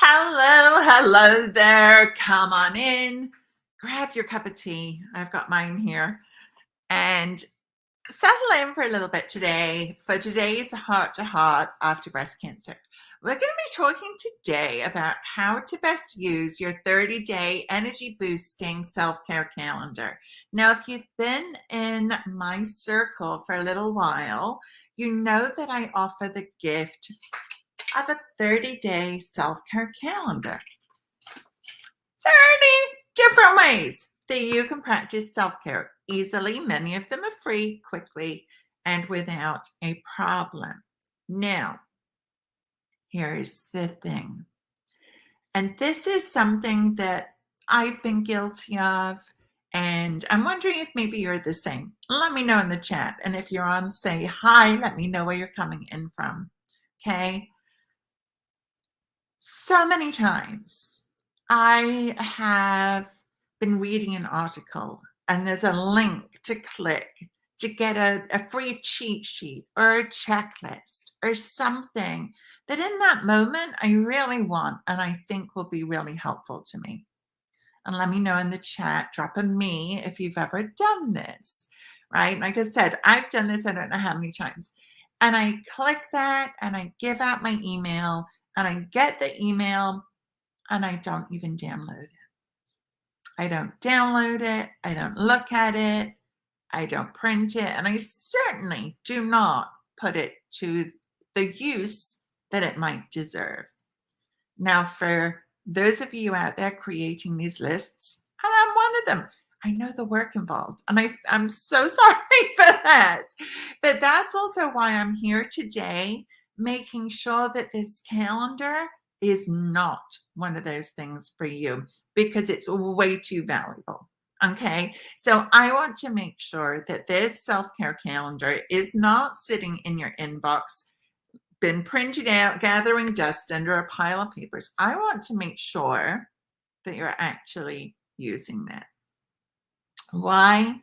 Hello there. Come on in. Grab your cup of tea. I've got mine here. And settle in for a little bit today for today's Heart to Heart after breast cancer. We're going to be talking today about how to best use your 30-day energy boosting self-care calendar. Now, if you've been in my circle for a little while, you know that I offer the gift of a 30-day self-care calendar. 30 different ways that you can practice self-care easily. Many of them are free, quickly, and without a problem. Now, here's the thing. And this is something that I've been guilty of, and I'm wondering if maybe you're the same. Let me know in the chat. And if you're on, say hi. Let me know where you're coming in from. Okay? So many times I have been reading an article and there's a link to click to get a free cheat sheet or a checklist or something that in that moment I really want and I think will be really helpful to me. And let me know in the chat, drop a me if you've ever done this, right? Like I said, I've done this, I don't know how many times. And I click that and I give out my email and I get the email and I don't even download it. I don't download it. I don't look at it. I don't print it. And I certainly do not put it to the use that it might deserve. Now, for those of you out there creating these lists, and I'm one of them, I know the work involved, and I'm so sorry for that. But that's also why I'm here today, making sure that this calendar is not one of those things for you because it's way too valuable. Okay, so I want to make sure that this self-care calendar is not sitting in your inbox, been printed out, gathering dust under a pile of papers. I want to make sure that you're actually using that. Why?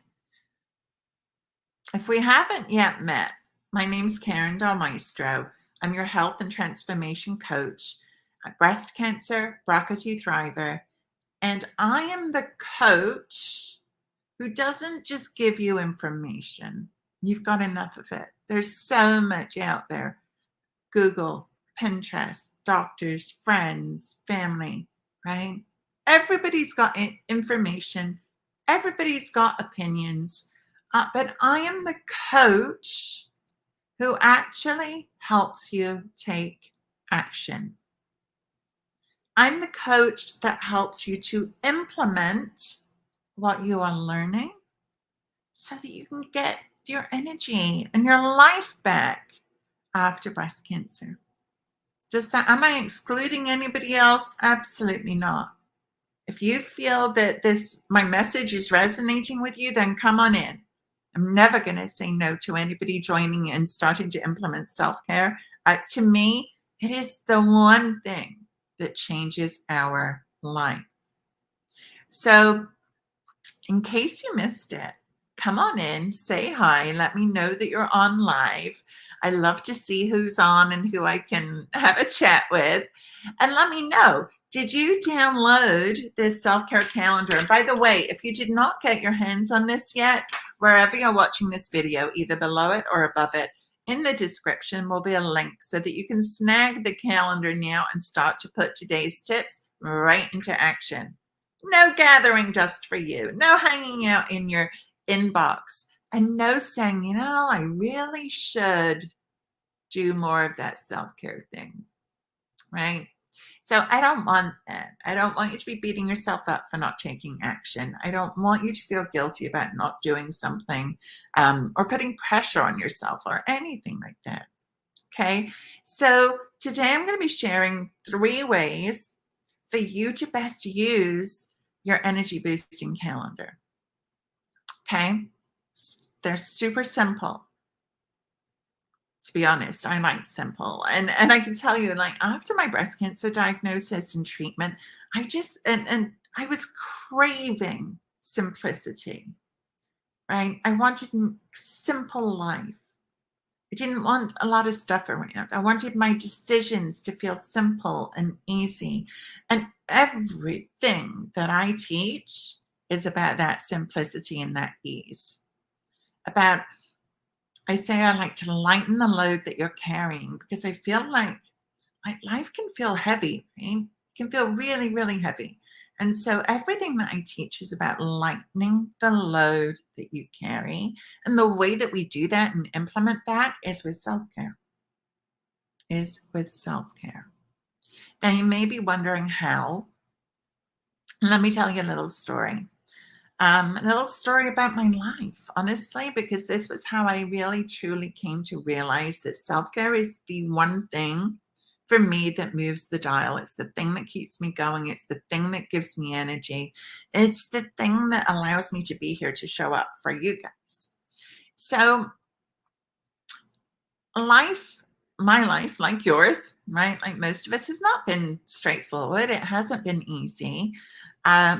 If we haven't yet met, my name's Karen Del Maestro. I'm your health and transformation coach, a breast cancer, BRCA2 thriver, and I am the coach who doesn't just give you information. You've got enough of it. There's so much out there. Google, Pinterest, doctors, friends, family, right? Everybody's got information. Everybody's got opinions. But I am the coach who actually helps you take action. I'm the coach that helps you to implement what you are learning so that you can get your energy and your life back after breast cancer. Am I excluding anybody else? Absolutely not. If you feel that my message is resonating with you, then come on in. I'm never going to say no to anybody joining and starting to implement self-care. To me, it is the one thing that changes our life. So in case you missed it, come on in, say hi, let me know that you're on live. I love to see who's on and who I can have a chat with. And let me know, did you download this self-care calendar? And by the way, if you did not get your hands on this yet, wherever you're watching this video, either below it or above it, in the description will be a link so that you can snag the calendar now and start to put today's tips right into action. No gathering dust for you. No hanging out in your inbox. And no saying, I really should do more of that self-care thing, right? So I don't want that. I don't want you to be beating yourself up for not taking action. I don't want you to feel guilty about not doing something or putting pressure on yourself or anything like that, okay? So today I'm going to be sharing 3 ways for you to best use your energy boosting calendar. Okay, they're super simple. To be honest, I like simple, and I can tell you, like after my breast cancer diagnosis and treatment, I just and I was craving simplicity, right? I wanted a simple life. didn't want a lot of stuff around. I wanted my decisions to feel simple and easy. And everything that I teach is about that simplicity and that ease. About, I say I like to lighten the load that you're carrying, because I feel like life can feel heavy, right? It can feel really, really heavy. And so everything that I teach is about lightening the load that you carry. And the way that we do that and implement that is with self-care. Now you may be wondering how. Let me tell you a little story. A little story about my life, honestly, because this was how I really truly came to realize that self-care is the one thing for me that moves the dial. It's the thing that keeps me going. It's the thing that gives me energy. It's the thing that allows me to be here to show up for you guys. So my life, like yours, right? Like most of us, has not been straightforward. It hasn't been easy. Back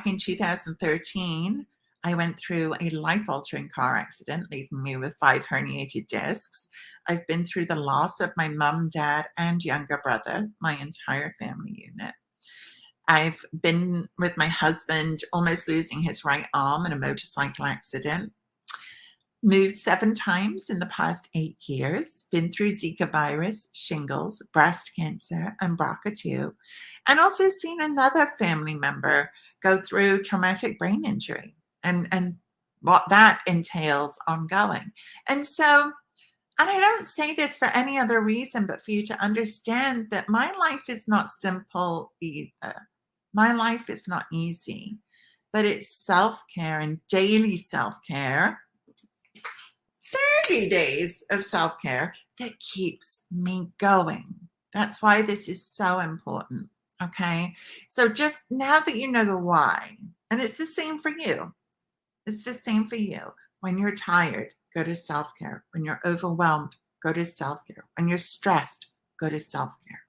in 2013, I went through a life-altering car accident, leaving me with 5 herniated discs. I've been through the loss of my mum, dad, and younger brother, my entire family unit. I've been with my husband, almost losing his right arm in a motorcycle accident. Moved 7 times in the past 8 years, been through Zika virus, shingles, breast cancer, and BRCA2, and also seen another family member go through traumatic brain injury and what that entails ongoing. And I don't say this for any other reason but for you to understand that my life is not simple either. My life is not easy, but it's self-care and daily self-care, 30 days of self-care, that keeps me going. That's why this is so important. Okay. So just now that you know the why, and it's the same for you. It's the same for you. When you're tired, go to self-care. When you're overwhelmed, go to self-care. When you're stressed, go to self-care.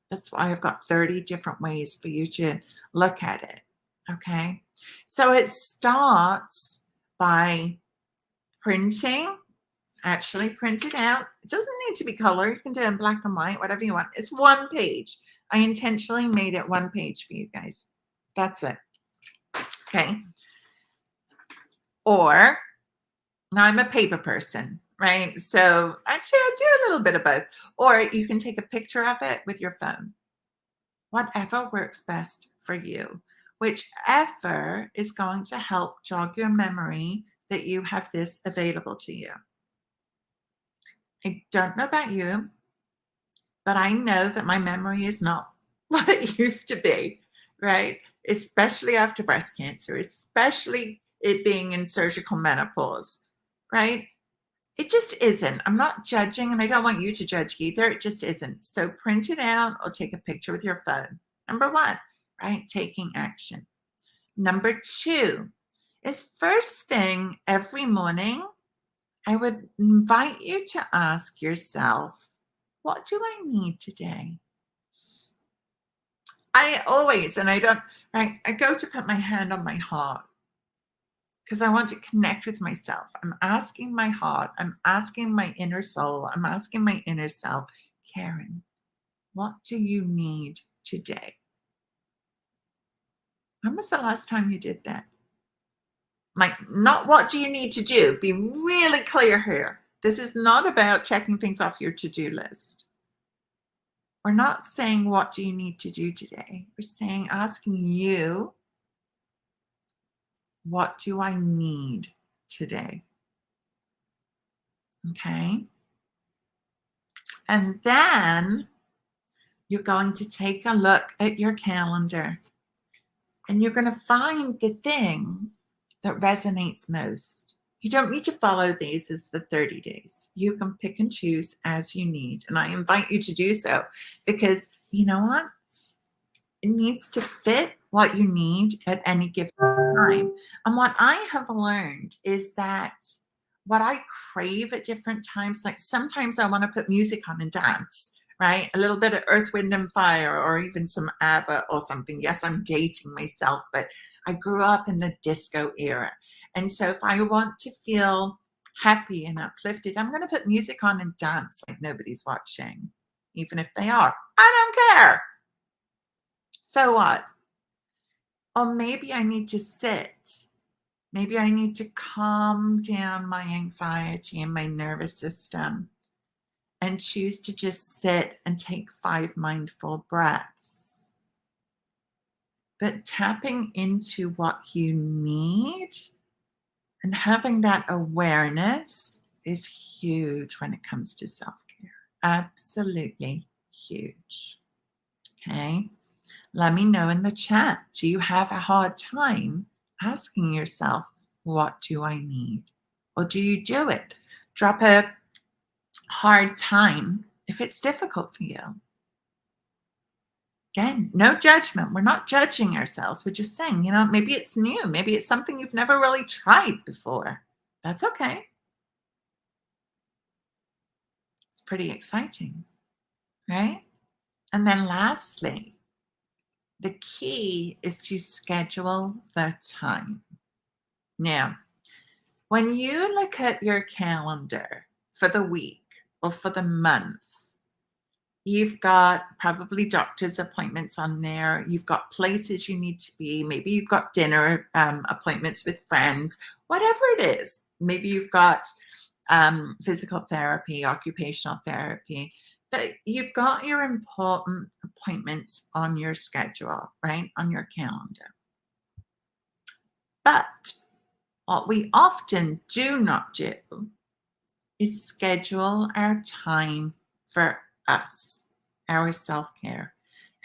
That's why I've got 30 different ways for you to look at it. Okay. So it starts by printing. Actually print it out. It doesn't need to be color. You can do it in black and white, whatever you want. It's 1 page. I intentionally made it 1 page for you guys. That's it. Okay. Or, now I'm a paper person, right? So actually I do a little bit of both. Or you can take a picture of it with your phone. Whatever works best for you. Whichever is going to help jog your memory that you have this available to you. I don't know about you, but I know that my memory is not what it used to be, right? Especially after breast cancer, especially it being in surgical menopause, right? It just isn't. I'm not judging, and I don't want you to judge either. It just isn't. So print it out or take a picture with your phone. Number 1, right? Taking action. Number 2 is, first thing every morning, I would invite you to ask yourself, what do I need today? I always, and I don't, right? I go to put my hand on my heart because I want to connect with myself. I'm asking my heart, I'm asking my inner soul, I'm asking my inner self, Karen, what do you need today? When was the last time you did that? Like, not what do you need to do? Be really clear here. This is not about checking things off your to-do list. We're not saying, what do you need to do today? We're saying, asking you, what do I need today? Okay. And then you're going to take a look at your calendar and you're going to find the thing that resonates most. You don't need to follow these as the 30 days. You can pick and choose as you need. And I invite you to do so because you know what? It needs to fit what you need at any given time. And what I have learned is that what I crave at different times, like sometimes I want to put music on and dance, right? A little bit of Earth, Wind and Fire, or even some ABBA or something. Yes, I'm dating myself, but I grew up in the disco era. And so if I want to feel happy and uplifted, I'm going to put music on and dance like nobody's watching, even if they are. I don't care. So what? Or maybe I need to sit. Maybe I need to calm down my anxiety and my nervous system and choose to just sit and take 5 mindful breaths. But tapping into what you need and having that awareness is huge when it comes to self-care. Absolutely huge. Okay. Let me know in the chat. Do you have a hard time asking yourself, what do I need? Or do you do it? Drop a hard time if it's difficult for you. Again, no judgment. We're not judging ourselves. We're just saying, maybe it's new. Maybe it's something you've never really tried before. That's okay. It's pretty exciting, right? And then lastly, the key is to schedule the time. Now, when you look at your calendar for the week or for the month, you've got probably doctor's appointments on there. You've got places you need to be. Maybe you've got dinner appointments with friends, whatever it is. Maybe you've got physical therapy, occupational therapy. But you've got your important appointments on your schedule, right? On your calendar. But what we often do not do is schedule our time for us, our self-care.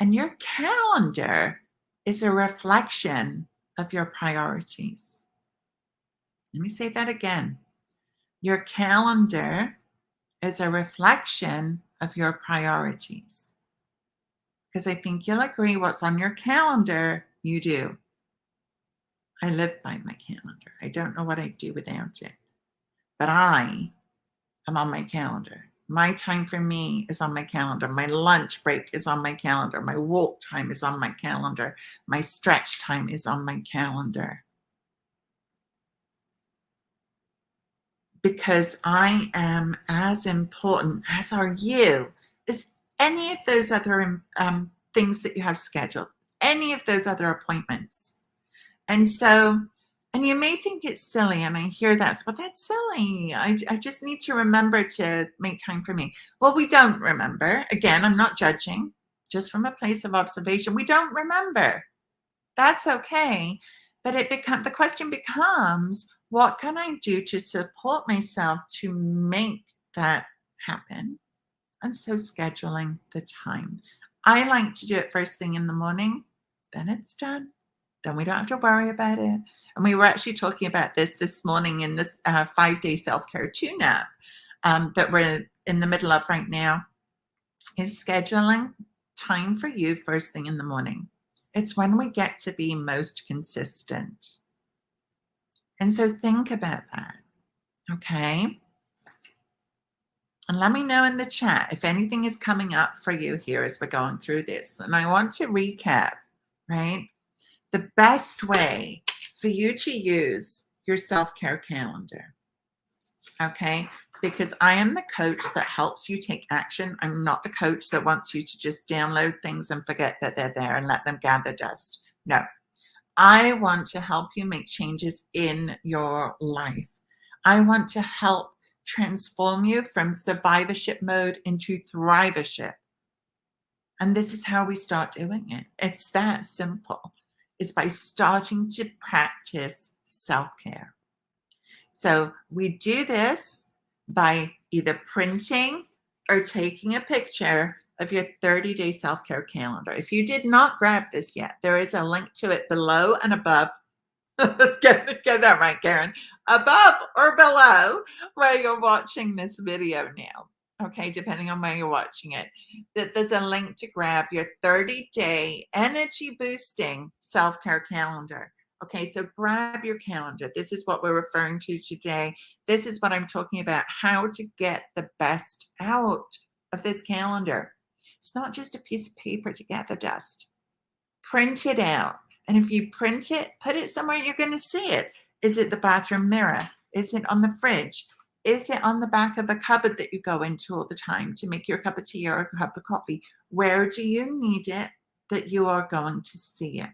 And your calendar is a reflection of your priorities. Let me say that again. Your calendar is a reflection of your priorities. Because I think you'll agree what's on your calendar, you do. I live by my calendar. I don't know what I'd do without it. But I am on my calendar. My time for me is on my calendar. My lunch break is on my calendar. My walk time is on my calendar. My stretch time is on my calendar. Because I am as important, as are you, as any of those other things that you have scheduled, any of those other appointments. And so, and you may think it's silly, and I hear that, well, that's silly. I just need to remember to make time for me. Well, we don't remember. Again, I'm not judging, just from a place of observation. We don't remember. That's okay. But the question becomes, what can I do to support myself to make that happen? And so scheduling the time. I like to do it first thing in the morning, then it's done. Then we don't have to worry about it. And we were actually talking about this morning in this 5-day self-care tune-up that we're in the middle of right now, is scheduling time for you first thing in the morning. It's when we get to be most consistent. And so think about that, okay? And let me know in the chat if anything is coming up for you here as we're going through this. And I want to recap, right? The best way for you to use your self-care calendar, okay? Because I am the coach that helps you take action. I'm not the coach that wants you to just download things and forget that they're there and let them gather dust. No, I want to help you make changes in your life. I want to help transform you from survivorship mode into thrivership. And this is how we start doing it. It's that simple. Is by starting to practice self-care. So we do this by either printing or taking a picture of your 30-day self-care calendar. If you did not grab this yet, there is a link to it below and above. Get that right, Karen. Above or below where you're watching this video now. Okay, depending on where you're watching it, that there's a link to grab your 30-day energy boosting self-care calendar. Okay, so grab your calendar. This is what we're referring to today. This is what I'm talking about, how to get the best out of this calendar. It's not just a piece of paper to gather dust. Print it out. And if you print it, put it somewhere you're going to see it. Is it the bathroom mirror? Is it on the fridge? Is it on the back of a cupboard that you go into all the time to make your cup of tea or a cup of coffee? Where do you need it that you are going to see it?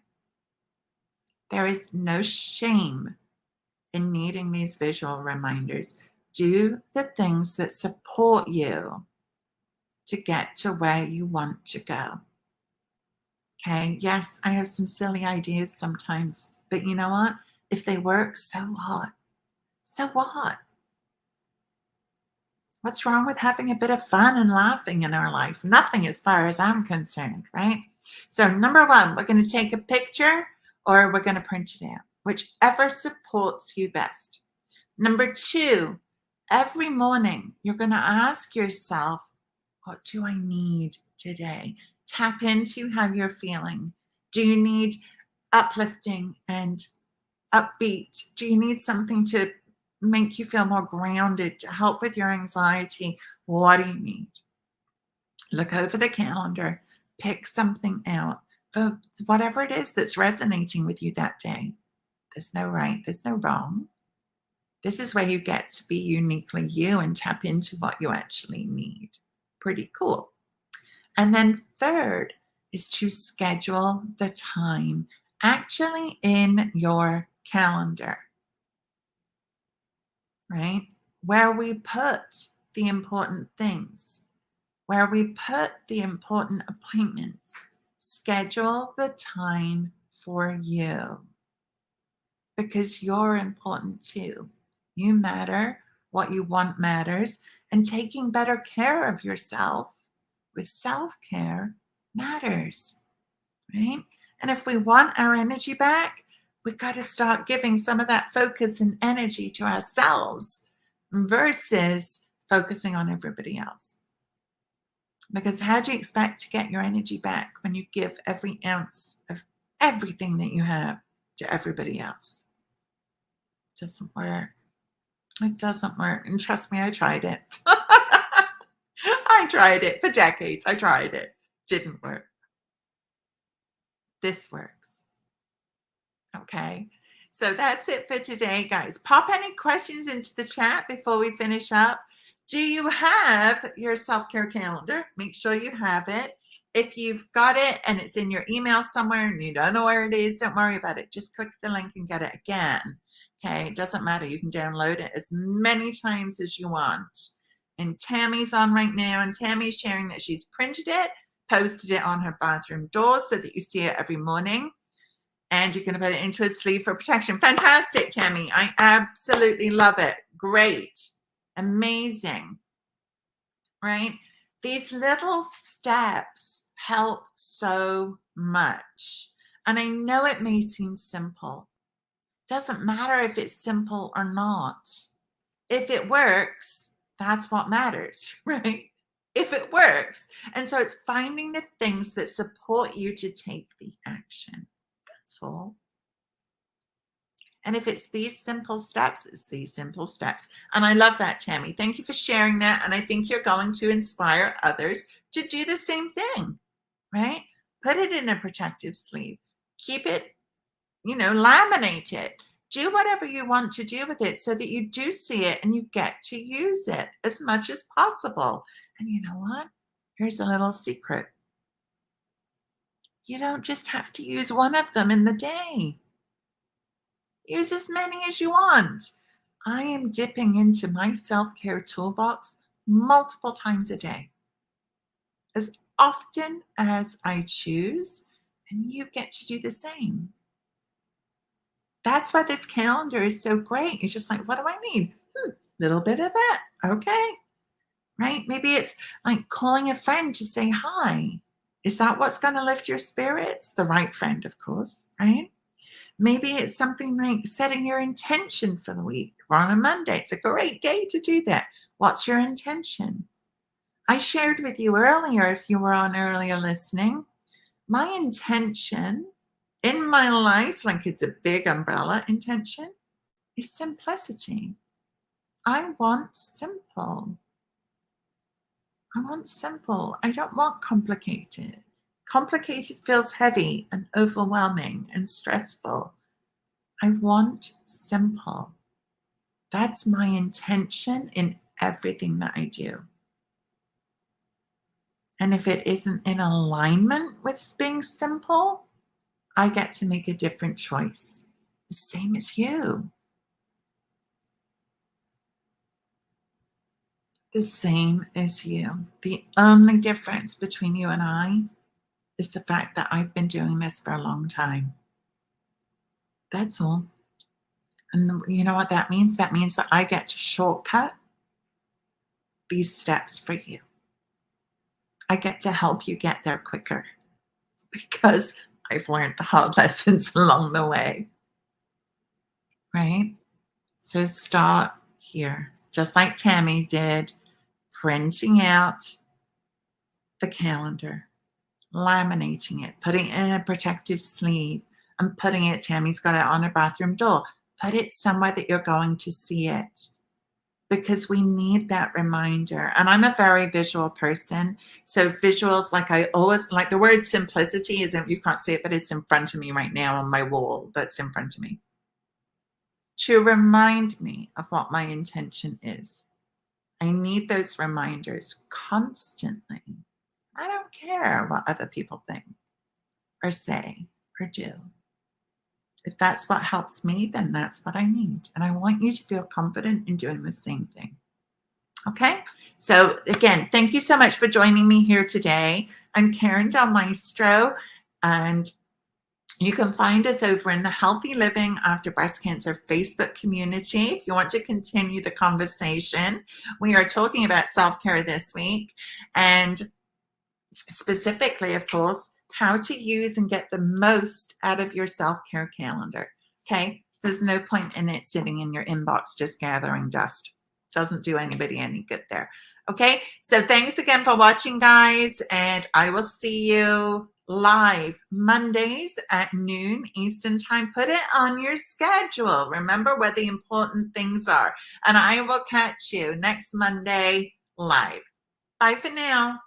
There is no shame in needing these visual reminders. Do the things that support you to get to where you want to go. Okay, yes, I have some silly ideas sometimes, but you know what? If they work, so what? So what? What's wrong with having a bit of fun and laughing in our life? Nothing as far as I'm concerned, right? So, number one, we're going to take a picture or we're going to print it out, whichever supports you best. Number two, every morning you're going to ask yourself, what do I need today? Tap into how you're feeling. Do you need uplifting and upbeat? Do you need something to make you feel more grounded, to help with your anxiety? What do you need? Look over the calendar, pick something out for whatever it is that's resonating with you that day. There's no right, there's no wrong. This is where you get to be uniquely you and tap into what you actually need. Pretty cool. And then third is to schedule the time actually in your calendar, right? Where we put the important things, where we put the important appointments. Schedule the time for you because you're important too. You matter. What you want matters. And taking better care of yourself with self-care matters, right? And if we want our energy back, we got to start giving some of that focus and energy to ourselves versus focusing on everybody else. Because how do you expect to get your energy back when you give every ounce of everything that you have to everybody else? It doesn't work. It doesn't work. And trust me, I tried it. I tried it for decades. I tried it. Didn't work. This works. Okay. So that's it for today, guys. Pop any questions into the chat before we finish up. Do you have your self-care calendar? Make sure you have it. If you've got it and it's in your email somewhere and you don't know where it is, don't worry about it. Just click the link and get it again. Okay, it doesn't matter. You can download it as many times as you want. And Tammy's on right now, and Tammy's sharing that she's printed it, posted it on her bathroom door so that you see it every morning. And you're going to put it into a sleeve for protection. Fantastic, Tammy. I absolutely love it. Great. Amazing. Right? These little steps help so much. And I know it may seem simple. Doesn't matter if it's simple or not. If it works, that's what matters, right? If it works. And so it's finding the things that support you to take the action. That's all. And if it's these simple steps, it's these simple steps. And I love that, Tammy. Thank you for sharing that. And I think you're going to inspire others to do the same thing, right? Put it in a protective sleeve. Keep it, laminate it. Do whatever you want to do with it so that you do see it and you get to use it as much as possible. And you know what? Here's a little secret. You don't just have to use one of them in the day. Use as many as you want. I am dipping into my self-care toolbox multiple times a day, as often as I choose, and you get to do the same. That's why this calendar is so great. You're just like, what do I need? Little bit of that. Okay. Right? Maybe it's like calling a friend to say hi. Is that what's going to lift your spirits? The right friend, of course, right? Maybe it's something like setting your intention for the week. We're on a Monday. It's a great day to do that. What's your intention? I shared with you earlier, if you were on earlier listening, my intention in my life, like it's a big umbrella intention, is simplicity. I want simple. I want simple. I don't want complicated. Complicated feels heavy and overwhelming and stressful. I want simple. That's my intention in everything that I do. And if it isn't in alignment with being simple, I get to make a different choice. The same as you. The same as you. The only difference between you and I is the fact that I've been doing this for a long time. That's all. And you know what that means? That means that I get to shortcut these steps for you. I get to help you get there quicker because I've learned the hard lessons along the way, right? So start here, just like Tammy did, printing out the calendar, laminating it, putting it in a protective sleeve, and putting it, Tammy's got it on her bathroom door. Put it somewhere that you're going to see it because we need that reminder. And I'm a very visual person. So visuals, like I always, like the word simplicity isn't, you can't see it, but it's in front of me right now on my wall that's in front of me. To remind me of what my intention is. I need those reminders constantly. I don't care what other people think or say or do. If that's what helps me, then that's what I need. And I want you to feel confident in doing the same thing. Okay? So, again, thank you so much for joining me here today. I'm Karen Del Maestro, and you can find us over in the Healthy Living After Breast Cancer Facebook community. If you want to continue the conversation, we are talking about self-care this week, and specifically, of course, how to use and get the most out of your self-care calendar. Okay? There's no point in it sitting in your inbox just gathering dust. Doesn't do anybody any good there. Okay? So thanks again for watching, guys, and I will see you live Mondays at noon Eastern time. Put it on your schedule. Remember where the important things are. And I will catch you next Monday live. Bye for now.